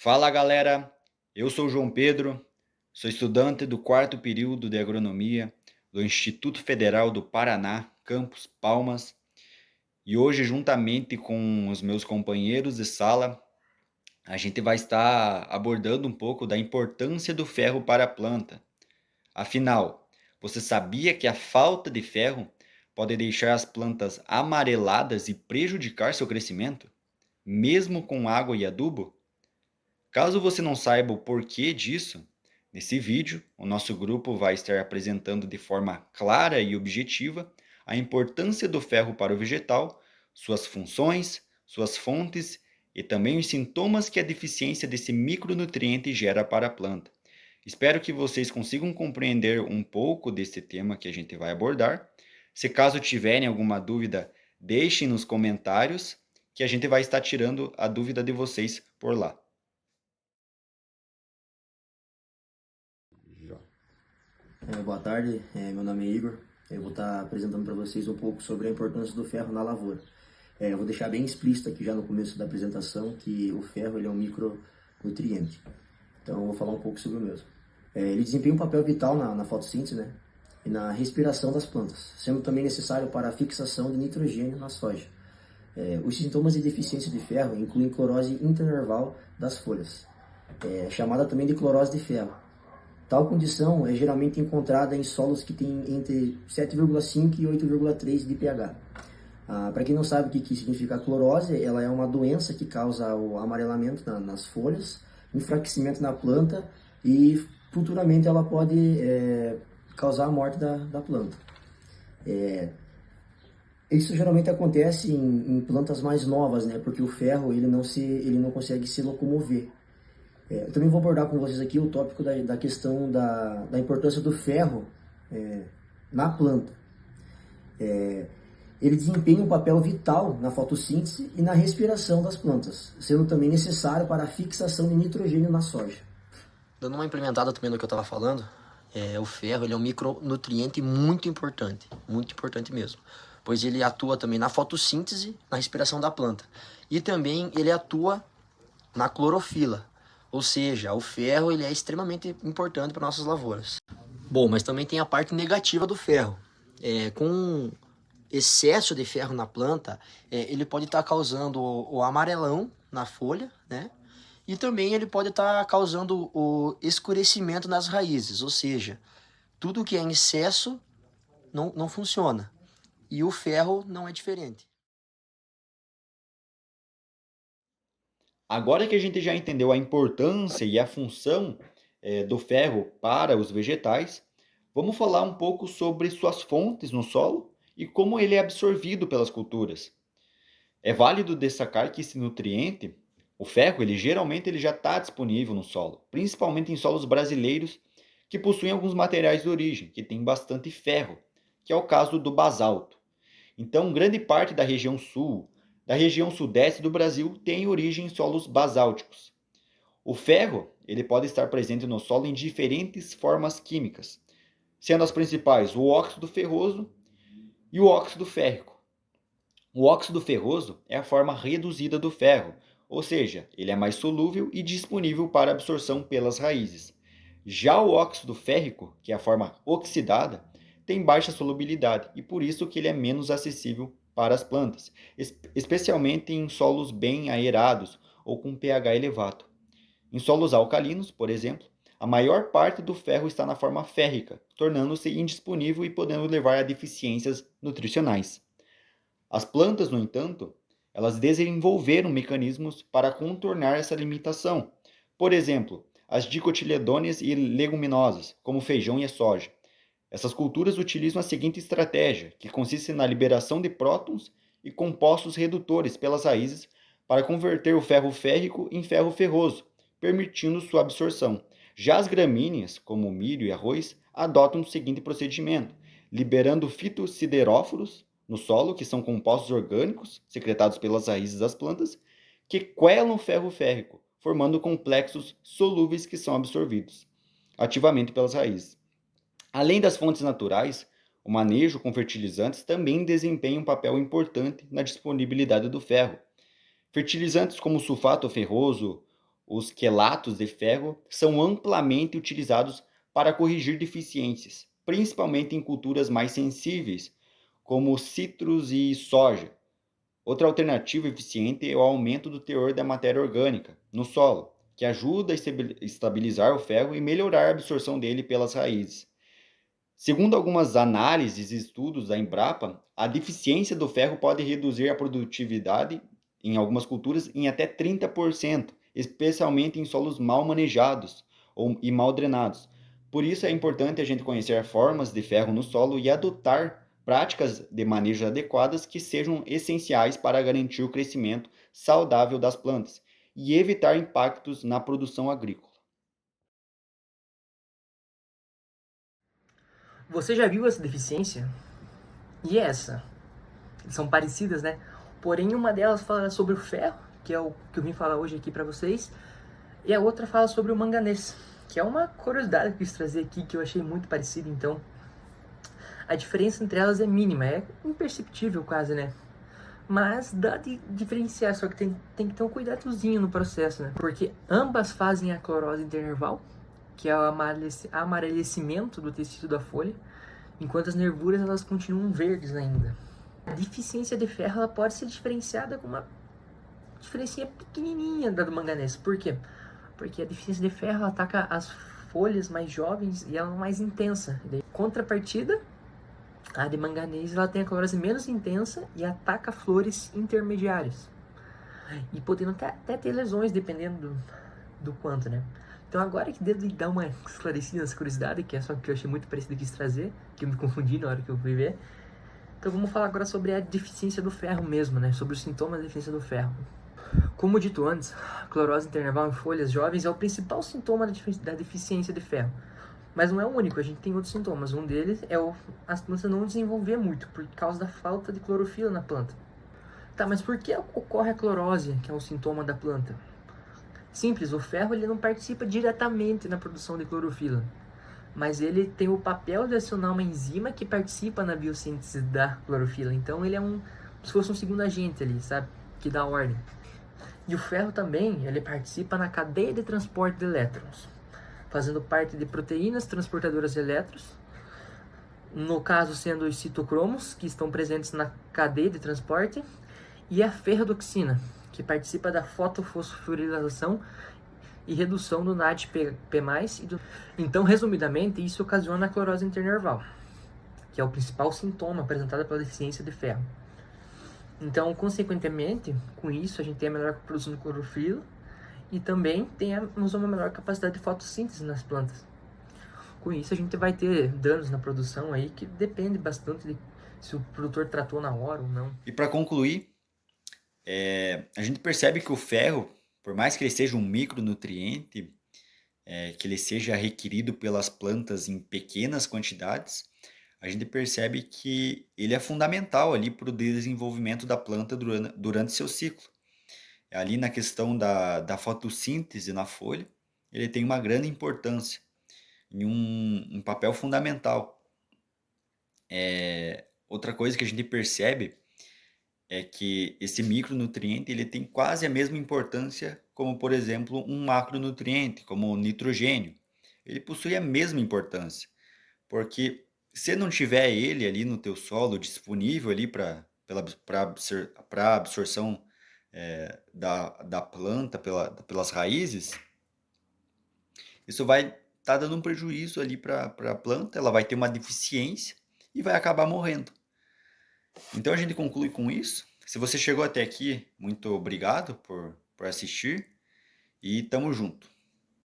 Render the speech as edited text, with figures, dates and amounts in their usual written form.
Fala galera, eu sou o João Pedro, sou estudante do quarto período de agronomia do Instituto Federal do Paraná, campus Palmas, e hoje, juntamente com os meus companheiros de sala, a gente vai estar abordando um pouco da importância do ferro para a planta. Afinal, você sabia que a falta de ferro pode deixar as plantas amareladas e prejudicar seu crescimento, mesmo com água e adubo? Caso você não saiba o porquê disso, nesse vídeo o nosso grupo vai estar apresentando de forma clara e objetiva a importância do ferro para o vegetal, suas funções, suas fontes e também os sintomas que a deficiência desse micronutriente gera para a planta. Espero que vocês consigam compreender um pouco desse tema que a gente vai abordar. Se caso tiverem alguma dúvida, deixem nos comentários que a gente vai estar tirando a dúvida de vocês por lá. Boa tarde, meu nome é Igor. Eu vou estar apresentando para vocês um pouco sobre a importância do ferro na lavoura. Eu vou deixar bem explícito aqui já no começo da apresentação que o ferro ele é um micronutriente. Então eu vou falar um pouco sobre o mesmo. Ele desempenha um papel vital na fotossíntese, né, e na respiração das plantas, sendo também necessário para a fixação de nitrogênio na soja. Os sintomas de deficiência de ferro incluem clorose internerval das folhas, chamada também de clorose de ferro. Tal condição é geralmente encontrada em solos que têm entre 7,5 e 8,3 de pH. Para quem não sabe o que significa a clorose, ela é uma doença que causa o amarelamento nas folhas, enfraquecimento na planta e futuramente ela pode causar a morte da planta. Isso geralmente acontece em plantas mais novas, né? Porque o ferro ele não consegue se locomover. Eu também vou abordar com vocês aqui o tópico da questão da importância do ferro na planta. Ele desempenha um papel vital na fotossíntese e na respiração das plantas, sendo também necessário para a fixação de nitrogênio na soja. Dando uma implementada também no que eu estava falando, o ferro ele é um micronutriente muito importante mesmo, pois ele atua também na fotossíntese, na respiração da planta, e também ele atua na clorofila, ou seja, o ferro ele é extremamente importante para nossas lavouras. Bom, mas também tem a parte negativa do ferro. Com excesso de ferro na planta, ele pode estar causando o amarelão na folha, né? E também ele pode estar causando o escurecimento nas raízes, ou seja, tudo que é em excesso não funciona. E o ferro não é diferente. Agora que a gente já entendeu a importância e a função do ferro para os vegetais, vamos falar um pouco sobre suas fontes no solo e como ele é absorvido pelas culturas. É válido destacar que esse nutriente, o ferro, ele geralmente já está disponível no solo, principalmente em solos brasileiros que possuem alguns materiais de origem, que têm bastante ferro, que é o caso do basalto. Então, grande parte da região sul, da região sudeste do Brasil tem origem em solos basálticos. O ferro, ele pode estar presente no solo em diferentes formas químicas, sendo as principais o óxido ferroso e o óxido férrico. O óxido ferroso é a forma reduzida do ferro, ou seja, ele é mais solúvel e disponível para absorção pelas raízes. Já o óxido férrico, que é a forma oxidada, tem baixa solubilidade e por isso que ele é menos acessível para as plantas, especialmente em solos bem aerados ou com pH elevado. Em solos alcalinos, por exemplo, a maior parte do ferro está na forma férrica, tornando-se indisponível e podendo levar a deficiências nutricionais. As plantas, no entanto, elas desenvolveram mecanismos para contornar essa limitação. Por exemplo, as dicotiledôneas e leguminosas, como o feijão e a soja. Essas culturas utilizam a seguinte estratégia, que consiste na liberação de prótons e compostos redutores pelas raízes para converter o ferro férrico em ferro ferroso, permitindo sua absorção. Já as gramíneas, como o milho e arroz, adotam o seguinte procedimento, liberando fitosideróforos no solo, que são compostos orgânicos secretados pelas raízes das plantas, que quelam o ferro férrico, formando complexos solúveis que são absorvidos ativamente pelas raízes. Além das fontes naturais, o manejo com fertilizantes também desempenha um papel importante na disponibilidade do ferro. Fertilizantes como o sulfato ferroso, os quelatos de ferro são amplamente utilizados para corrigir deficiências, principalmente em culturas mais sensíveis, como citros e soja. Outra alternativa eficiente é o aumento do teor da matéria orgânica no solo, que ajuda a estabilizar o ferro e melhorar a absorção dele pelas raízes. Segundo algumas análises e estudos da Embrapa, a deficiência do ferro pode reduzir a produtividade em algumas culturas em até 30%, especialmente em solos mal manejados e mal drenados. Por isso é importante a gente conhecer formas de ferro no solo e adotar práticas de manejo adequadas que sejam essenciais para garantir o crescimento saudável das plantas e evitar impactos na produção agrícola. Você já viu essa deficiência? E essa? São parecidas, né? Porém, uma delas fala sobre o ferro, que é o que eu vim falar hoje aqui para vocês, e a outra fala sobre o manganês, que é uma curiosidade que eu quis trazer aqui, que eu achei muito parecida. Então, a diferença entre elas é mínima, é imperceptível quase, né? Mas dá de diferenciar, só que tem que ter um cuidadozinho no processo, né? Porque ambas fazem a clorose internerval, que é o amarelecimento do tecido da folha, enquanto as nervuras elas continuam verdes ainda. A deficiência de ferro ela pode ser diferenciada com uma diferencinha pequenininha da do manganês. Por quê? Porque a deficiência de ferro ela ataca as folhas mais jovens e ela é mais intensa. Contrapartida, a de manganês ela tem a clorose menos intensa e ataca flores intermediárias. E podendo até ter lesões, dependendo do quanto, né? Então agora que devo dar uma esclarecida nessa curiosidade, que é só que eu achei muito parecido que quis trazer, que eu me confundi na hora que eu fui ver. Então vamos falar agora sobre a deficiência do ferro mesmo, né? Sobre os sintomas da deficiência do ferro. Como dito antes, a clorose internerval em folhas jovens é o principal sintoma da deficiência de ferro. Mas não é o único, a gente tem outros sintomas. Um deles é as plantas não desenvolver muito, por causa da falta de clorofila na planta. Tá, mas por que ocorre a clorose, que é um sintoma da planta? Simples, o ferro ele não participa diretamente na produção de clorofila, mas ele tem o papel de acionar uma enzima que participa na biossíntese da clorofila. Então ele é se fosse um segundo agente ali, sabe? Que dá ordem. E o ferro também, ele participa na cadeia de transporte de elétrons, fazendo parte de proteínas transportadoras de elétrons, no caso sendo os citocromos, que estão presentes na cadeia de transporte, e a ferrodoxina, que participa da fotofosforilação e redução do NADP+. Então, resumidamente, isso ocasiona a clorose internerval, que é o principal sintoma apresentado pela deficiência de ferro. Então, consequentemente, com isso, a gente tem a menor produção de clorofila e também temos uma menor capacidade de fotossíntese nas plantas. Com isso, a gente vai ter danos na produção aí que depende bastante de se o produtor tratou na hora ou não. E para concluir, a gente percebe que o ferro, por mais que ele seja um micronutriente, que ele seja requerido pelas plantas em pequenas quantidades, a gente percebe que ele é fundamental ali para o desenvolvimento da planta durante seu ciclo. Ali na questão da fotossíntese na folha, ele tem uma grande importância e um papel fundamental. Outra coisa que a gente percebe é que esse micronutriente ele tem quase a mesma importância como, por exemplo, um macronutriente, como o nitrogênio. Ele possui a mesma importância, porque se não tiver ele ali no teu solo disponível ali para absorção da planta pelas raízes, isso vai estar dando um prejuízo ali para a planta, ela vai ter uma deficiência e vai acabar morrendo. Então a gente conclui com isso. Se você chegou até aqui, muito obrigado por assistir e tamo junto.